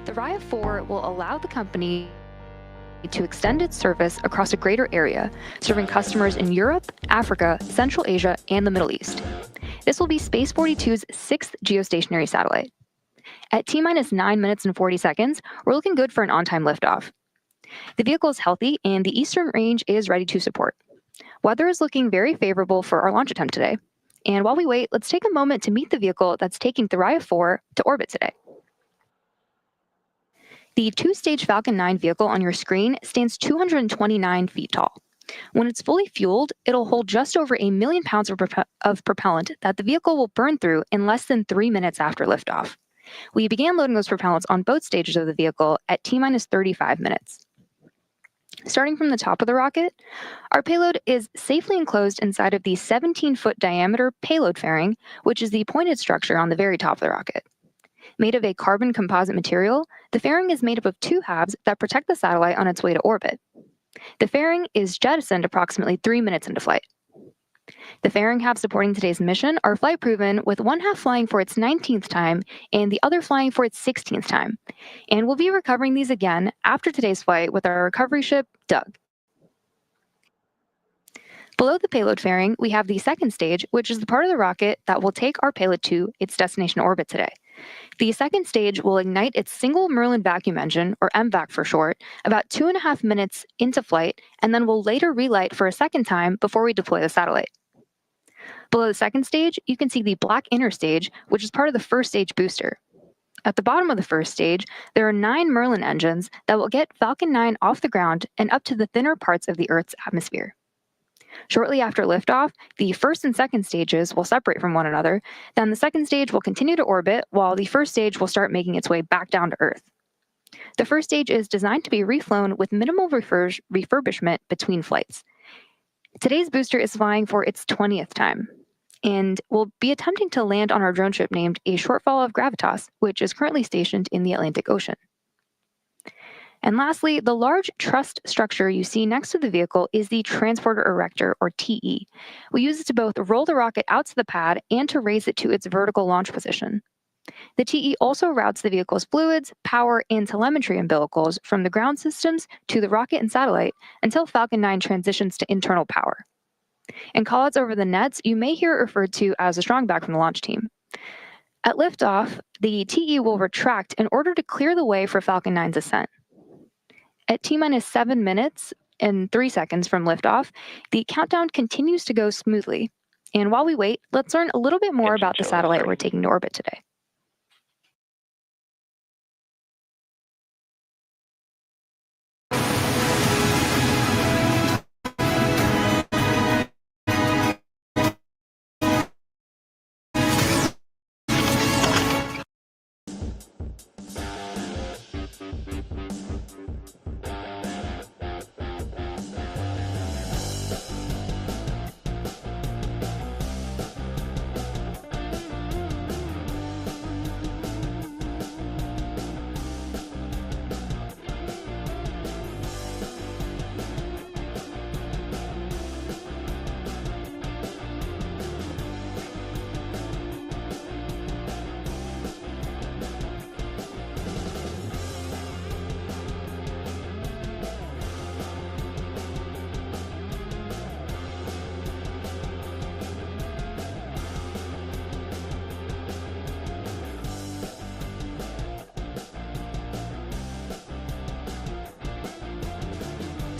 Thuraya 4 will allow the company to extend its service across a greater area, serving customers in Europe, Africa, Central Asia, and the Middle East. This will be Space 42's sixth geostationary satellite. At T-minus 9 minutes and 40 seconds, we're looking good for an on-time liftoff. The vehicle is healthy, and the eastern range is ready to support. Weather is looking very favorable for our launch attempt today. And while we wait, let's take a moment to meet the vehicle that's taking Thuraya 4 to orbit today. The two-stage Falcon 9 vehicle on your screen stands 229 feet tall. When it's fully fueled, it'll hold just over 1 million pounds of propellant that the vehicle will burn through in less than 3 minutes after liftoff. We began loading those propellants on both stages of the vehicle at T-minus 35 minutes. Starting from the top of the rocket, our payload is safely enclosed inside of the 17-foot diameter payload fairing, which is the pointed structure on the very top of the rocket. Made of a carbon composite material, the fairing is made up of two halves that protect the satellite on its way to orbit. The fairing is jettisoned approximately 3 minutes into flight. The fairing halves supporting today's mission are flight-proven, with one half flying for its 19th time and the other flying for its 16th time. And we'll be recovering these again after today's flight with our recovery ship, Doug. Below the payload fairing, we have the second stage, which is the part of the rocket that will take our payload to its destination orbit today. The second stage will ignite its single Merlin vacuum engine, or MVAC for short, about 2.5 minutes into flight, and then will later relight for a second time before we deploy the satellite. Below the second stage, you can see the black inner stage, which is part of the first stage booster. At the bottom of the first stage, there are 9 Merlin engines that will get Falcon 9 off the ground and up to the thinner parts of the Earth's atmosphere. Shortly after liftoff, the first and second stages will separate from one another. Then the second stage will continue to orbit, while the first stage will start making its way back down to Earth. The first stage is designed to be reflown with minimal refurbishment between flights. Today's booster is flying for its 20th time, and will be attempting to land on our drone ship named a Shortfall of Gravitas, which is currently stationed in the Atlantic Ocean. And lastly, the large truss structure you see next to the vehicle is the Transporter Erector, or TE. We use it to both roll the rocket out to the pad and to raise it to its vertical launch position. The TE also routes the vehicle's fluids, power, and telemetry umbilicals from the ground systems to the rocket and satellite until Falcon 9 transitions to internal power. In callouts over the nets, you may hear it referred to as a strongback from the launch team. At liftoff, the TE will retract in order to clear the way for Falcon 9's ascent. At T-minus 7 minutes and 3 seconds from liftoff, the countdown continues to go smoothly. And while we wait, let's learn a little bit more about the satellite we're taking to orbit today.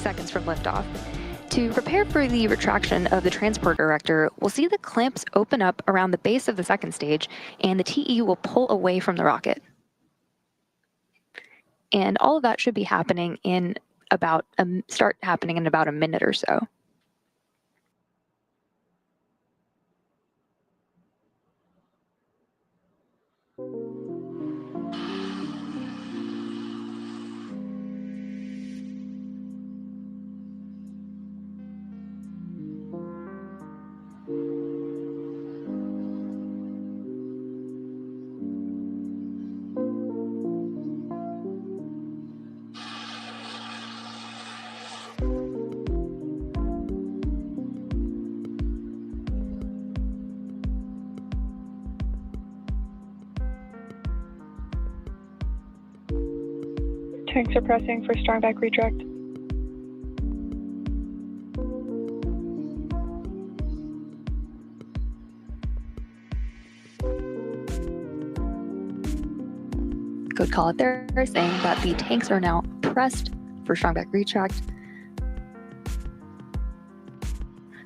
seconds from liftoff. To prepare for the retraction of the transport erector, we'll see the clamps open up around the base of the second stage, and the TE will pull away from the rocket. And all of that should be happening in about a minute or so. Tanks are pressing for strong back retract. Good call out there, saying that the tanks are now pressed for strong back retract.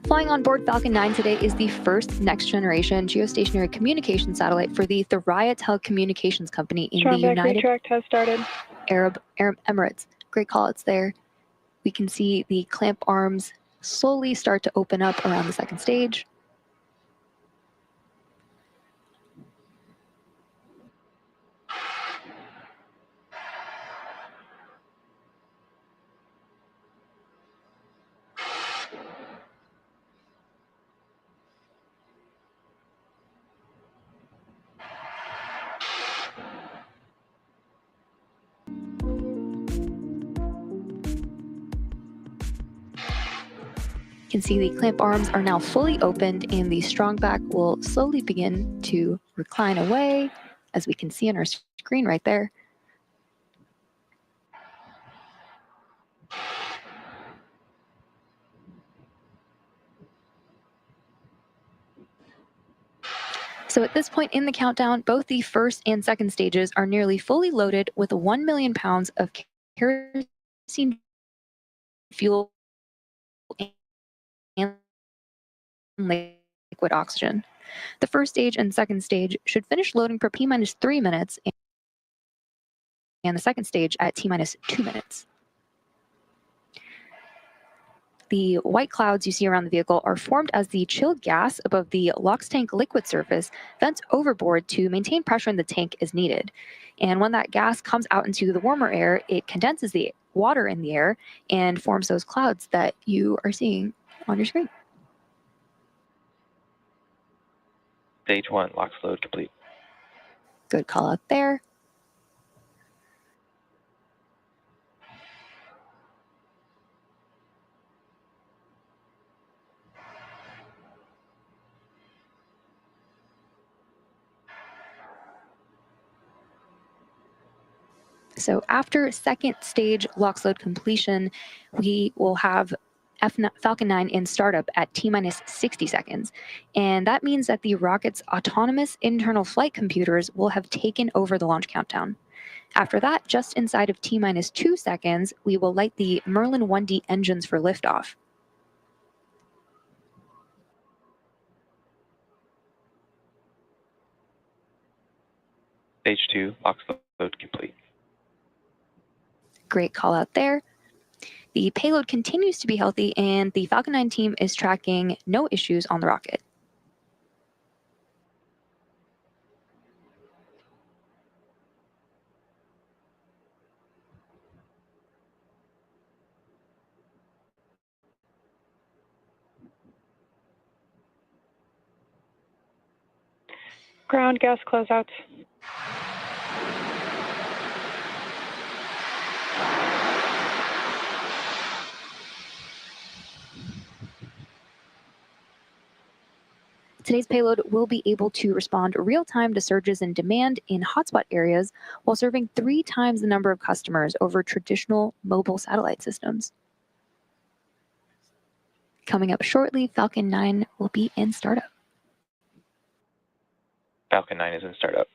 Flying on board Falcon 9 today is the first next-generation geostationary communication satellite for the Thuraya Telecommunications Company in the United retract has started. Arab Emirates. Great call-outs there. We can see the clamp arms slowly start to open up around the second stage. You can see the clamp arms are now fully opened, and the strong back will slowly begin to recline away, as we can see on our screen right there. So at this point in the countdown, both the first and second stages are nearly fully loaded with 1 million pounds of kerosene fuel and liquid oxygen. The first stage and second stage should finish loading for P-3 minutes, and the second stage at T-2 minutes. The white clouds you see around the vehicle are formed as the chilled gas above the LOX tank liquid surface vents overboard to maintain pressure in the tank as needed. And when that gas comes out into the warmer air, it condenses the water in the air and forms those clouds that you are seeing on your screen. Stage 1, LOX load complete. Good call out there. So after second stage LOX load completion, we will have Falcon 9 in startup at T-60 seconds. And that means that the rocket's autonomous internal flight computers will have taken over the launch countdown. After that, just inside of T-2 seconds, we will light the Merlin 1D engines for liftoff. Stage 2, LOX load complete. Great call out there. The payload continues to be healthy, and the Falcon 9 team is tracking no issues on the rocket. Ground gas closeouts. Today's payload will be able to respond real-time to surges in demand in hotspot areas while serving 3 times the number of customers over traditional mobile satellite systems. Coming up shortly, Falcon 9 will be in startup. Falcon 9 is in startup.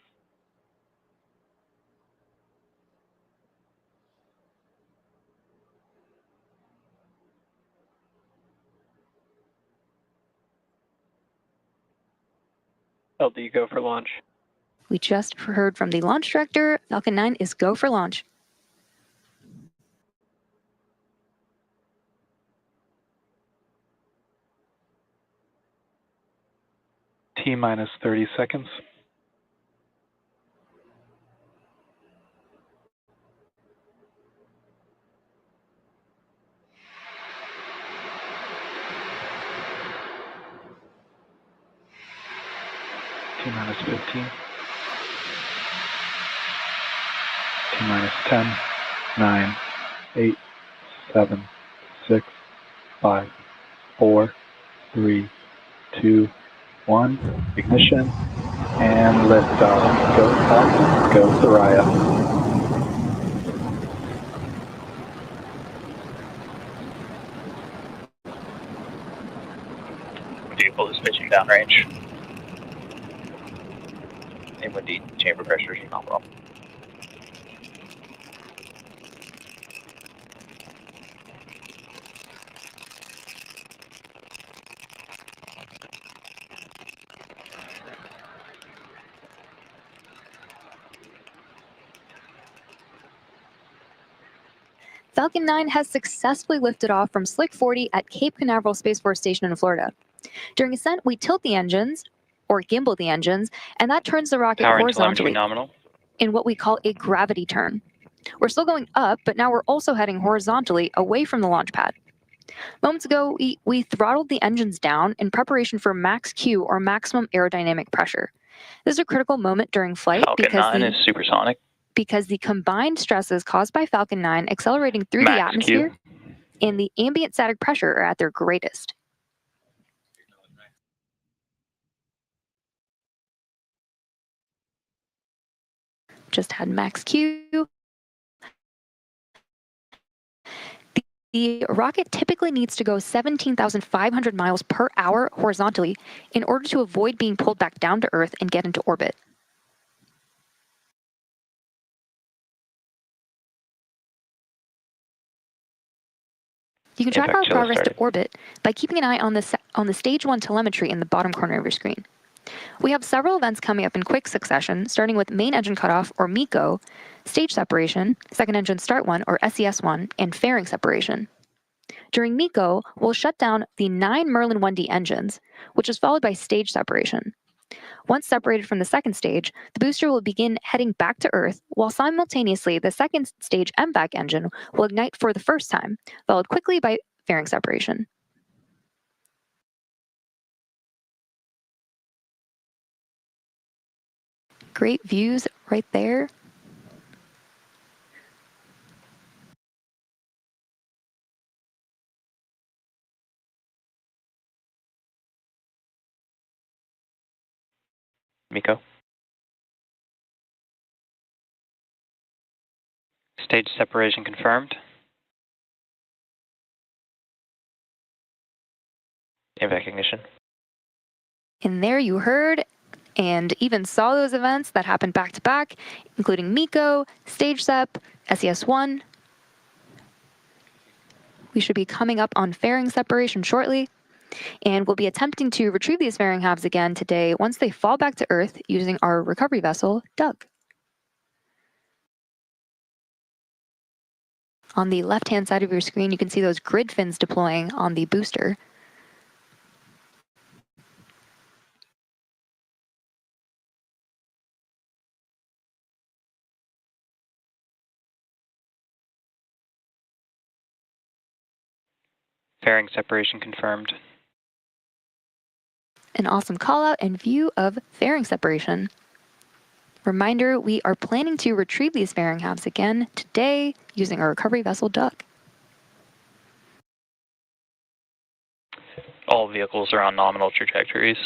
LD, go for launch. We just heard from the launch director. Falcon 9 is go for launch. T-minus 30 seconds. T-minus 15. T-minus 10, 9, 8, 7, 6, 5, 4, 3, 2, 1. Ignition and liftoff. Go Falcon, go Thuraya. Vehicle is pitching downrange. And windy chamber pressures are nominal. Falcon 9 has successfully lifted off from Slick 40 at Cape Canaveral Space Force Station in Florida. During ascent, we tilt the engines, or gimbal the engines, and that turns the rocket Power and telemetry horizontally nominal. in what we call a gravity turn. We're still going up, but now we're also heading horizontally away from the launch pad. Moments ago, we throttled the engines down in preparation for max Q, or maximum aerodynamic pressure. This is a critical moment during flight Falcon 9 is supersonic. because the combined stresses caused by Falcon 9 accelerating through Max the atmosphere Q. and the ambient static pressure are at their greatest. Just had max Q. The rocket typically needs to go 17,500 miles per hour horizontally in order to avoid being pulled back down to Earth and get into orbit. You can track our progress to orbit by keeping an eye on the Stage 1 telemetry in the bottom corner of your screen. We have several events coming up in quick succession, starting with main engine cutoff, or MECO, stage separation, second engine start 1, or SES1, and fairing separation. During MECO, we'll shut down the 9 Merlin 1D engines, which is followed by stage separation. Once separated from the second stage, the booster will begin heading back to Earth, while simultaneously the second stage MVAC engine will ignite for the first time, followed quickly by fairing separation. Great views right there. MECO. Stage separation confirmed. MVAC ignition. And there you heard and even saw those events that happened back to back, including MECO, stage sep, SES1. We should be coming up on fairing separation shortly, and we'll be attempting to retrieve these fairing halves again today once they fall back to Earth using our recovery vessel, Doug. On the left-hand side of your screen, you can see those grid fins deploying on the booster. Fairing separation confirmed. An awesome call out and view of fairing separation. Reminder, we are planning to retrieve these fairing halves again today using our recovery vessel, Doug. All vehicles are on nominal trajectories.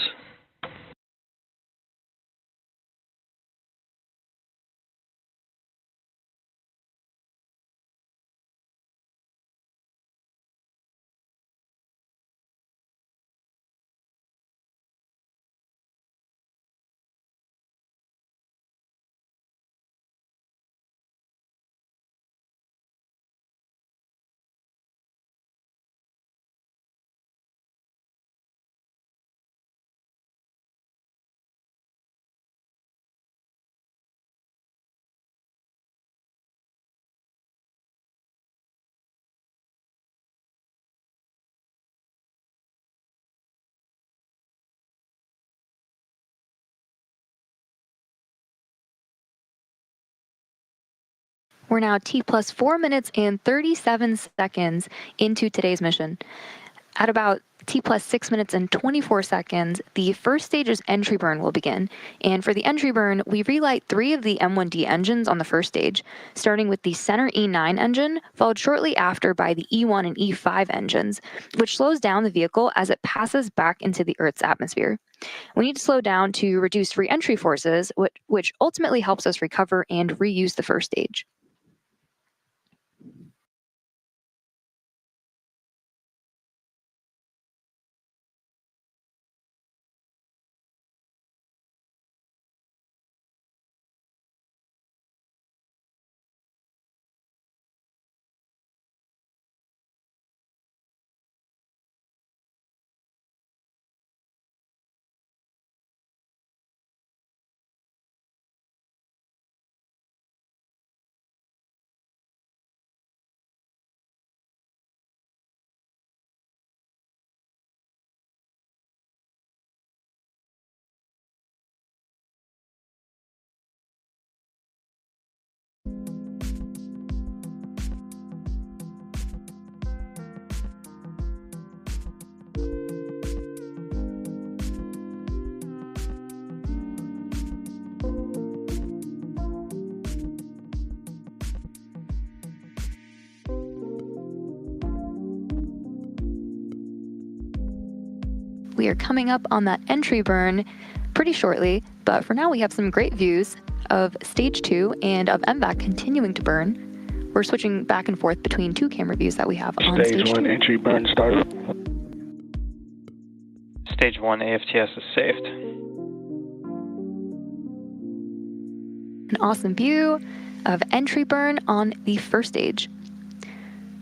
We're now T plus 4 minutes and 37 seconds into today's mission. At about T plus 6 minutes and 24 seconds, the first stage's entry burn will begin. And for the entry burn, we relight 3 of the M1D engines on the first stage, starting with the center E9 engine, followed shortly after by the E1 and E5 engines, which slows down the vehicle as it passes back into the Earth's atmosphere. We need to slow down to reduce re-entry forces, which ultimately helps us recover and reuse the first stage. We are coming up on that entry burn pretty shortly, but for now we have some great views of stage 2 and of MVAC continuing to burn. We're switching back and forth between 2 camera views that we have on stage 1 2. entry burn started. Stage 1 AFTS is saved. An awesome view of entry burn on the first stage.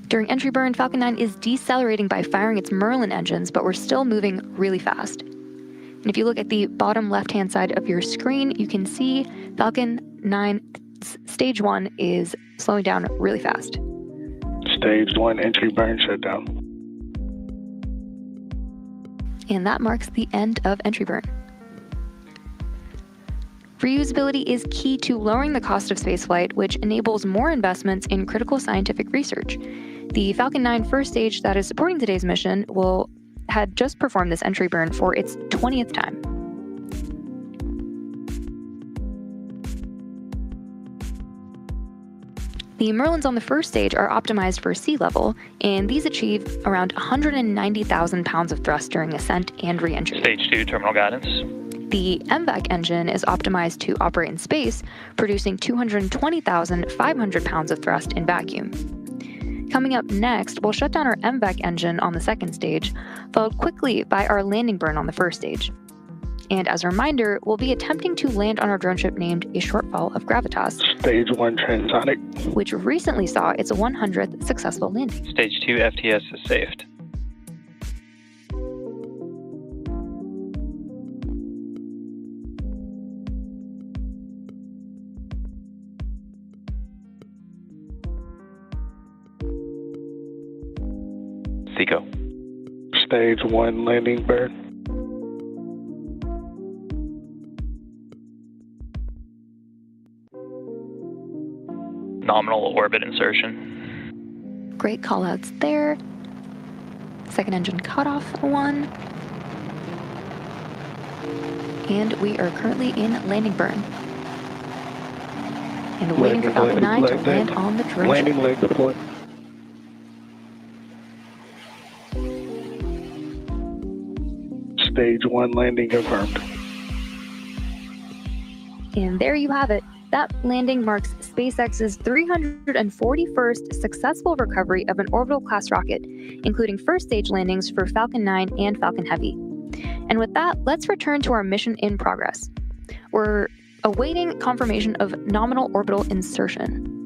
During entry burn, Falcon 9 is decelerating by firing its Merlin engines, but we're still moving really fast. And if you look at the bottom left-hand side of your screen, you can see Falcon 9 stage 1 is slowing down really fast. Stage 1 entry burn shutdown. And that marks the end of entry burn. Reusability is key to lowering the cost of spaceflight, which enables more investments in critical scientific research. The Falcon 9 first stage that is supporting today's mission had just performed this entry burn for its 20th time. The Merlins on the first stage are optimized for sea level, and these achieve around 190,000 pounds of thrust during ascent and re-entry. Stage 2 terminal guidance. The MVAC engine is optimized to operate in space, producing 220,500 pounds of thrust in vacuum. Coming up next, we'll shut down our MVAC engine on the second stage, followed quickly by our landing burn on the first stage. And as a reminder, we'll be attempting to land on our drone ship named a Shortfall of Gravitas, Stage 1 transonic. which recently saw its 100th successful landing. Stage 2 FTS is saved. Seco. Stage 1 landing burn. Nominal orbit insertion. Great callouts there. Second engine cutoff 1. And we are currently in landing burn. And waiting for Falcon 9 to land on the drone ship. Landing leg deployed. Stage 1 landing confirmed. And there you have it. That landing marks SpaceX's 341st successful recovery of an orbital class rocket, including first stage landings for Falcon 9 and Falcon Heavy. And with that, let's return to our mission in progress. We're awaiting confirmation of nominal orbital insertion.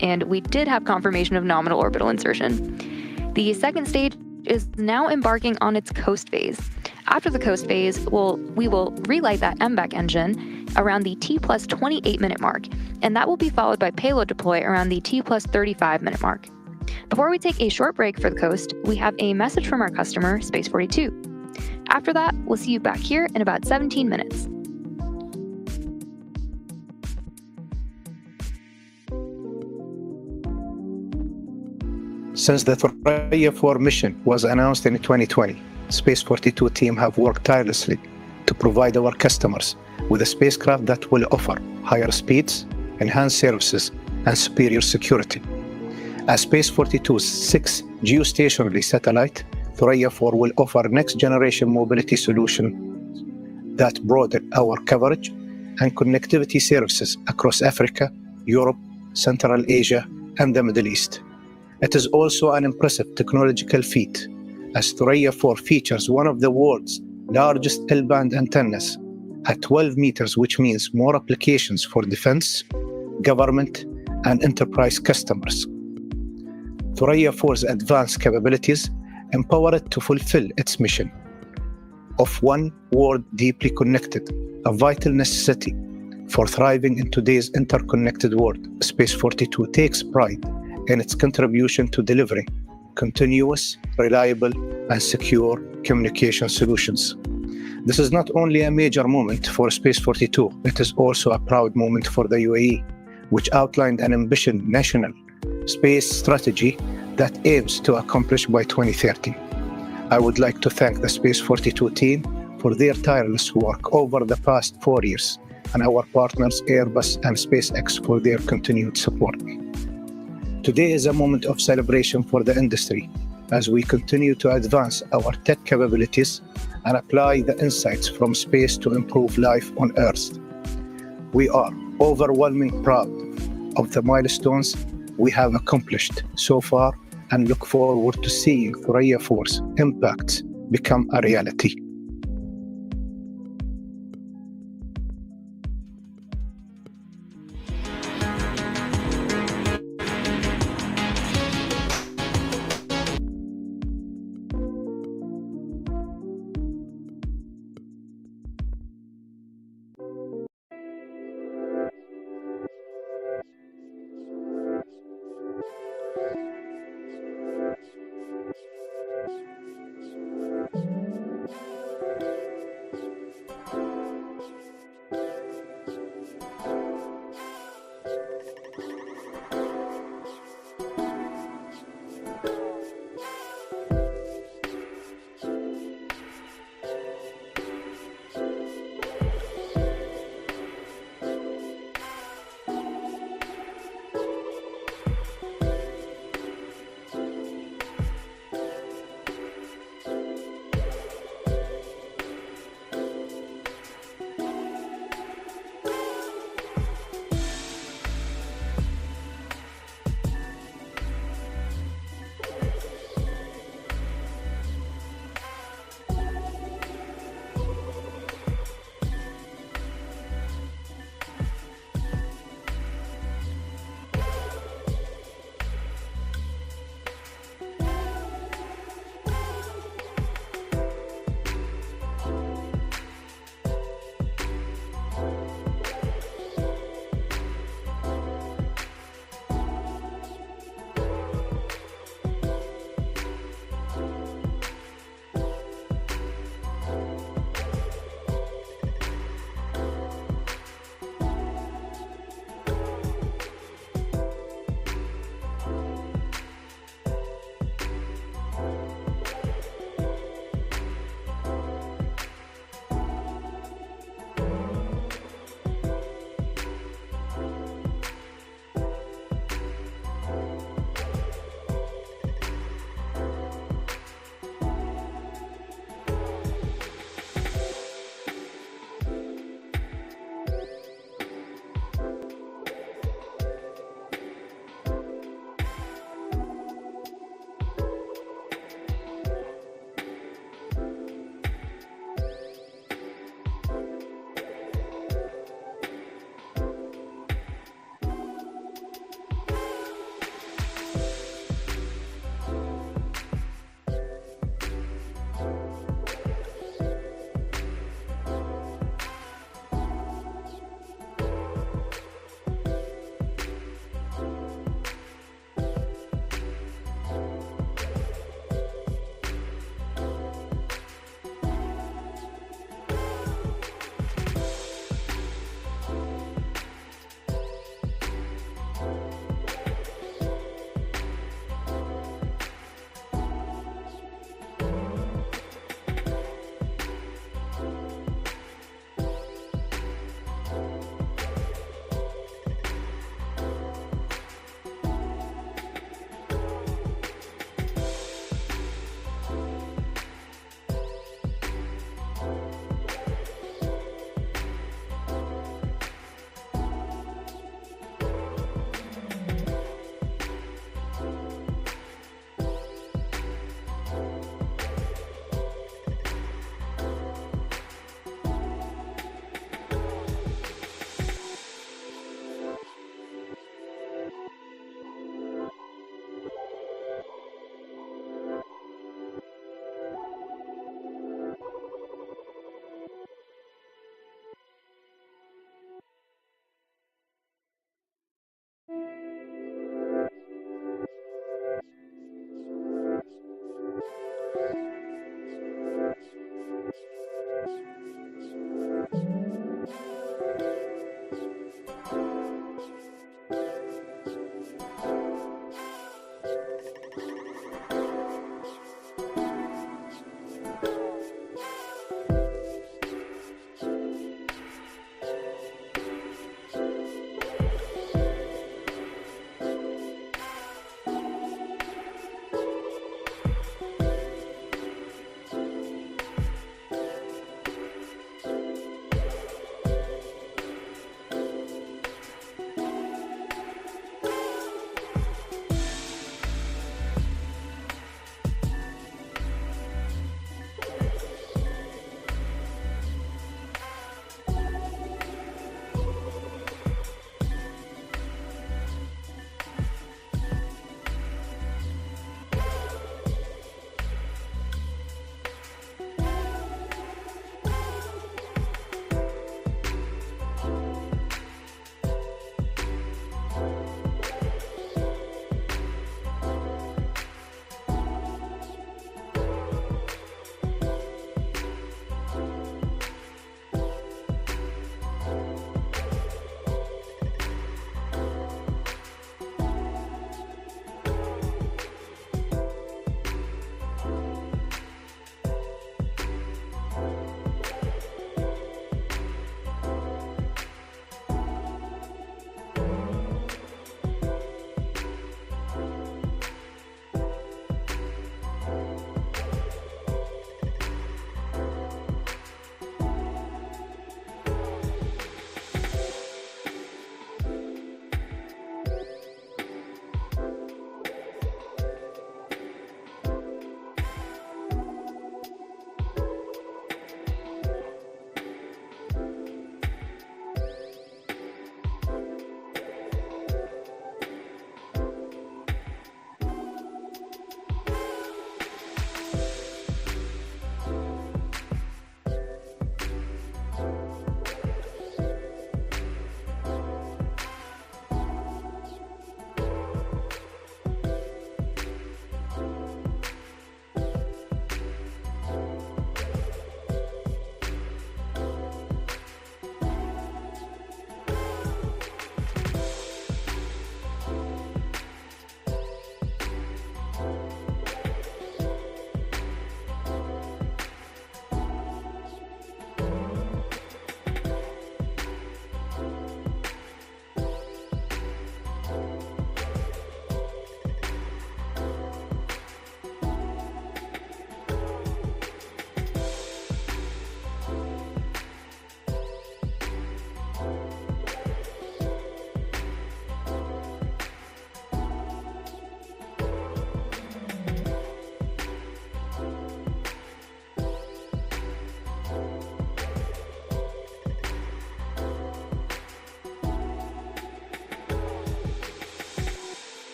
And we did have confirmation of nominal orbital insertion. The second stage is now embarking on its coast phase. After the coast phase, we will relight that MVAC engine around the T plus 28 minute mark, and that will be followed by payload deploy around the T plus 35 minute mark. Before we take a short break for the coast, we have a message from our customer, Space 42. After that, we'll see you back here in about 17 minutes. Since the Thuraya 4 mission was announced in 2020, Space 42 team have worked tirelessly to provide our customers with a spacecraft that will offer higher speeds, enhanced services, and superior security. As Space 42's sixth geostationary satellite, Thuraya 4 will offer next-generation mobility solution that broaden our coverage and connectivity services across Africa, Europe, Central Asia, and the Middle East. It is also an impressive technological feat, as Thuraya 4 features one of the world's largest L-band antennas at 12 meters, which means more applications for defense, government, and enterprise customers. Thuraya 4's advanced capabilities empower it to fulfill its mission of one world deeply connected, a vital necessity for thriving in today's interconnected world. Space 42 takes pride in its contribution to delivering continuous, reliable, and secure communication solutions. This is not only a major moment for Space 42, it is also a proud moment for the UAE, which outlined an ambitious national space strategy that aims to accomplish by 2030. I would like to thank the Space 42 team for their tireless work over the past 4 years, and our partners Airbus and SpaceX for their continued support. Today is a moment of celebration for the industry as we continue to advance our tech capabilities and apply the insights from space to improve life on Earth. We are overwhelmingly proud of the milestones we have accomplished so far and look forward to seeing Thuraya 4's impacts become a reality.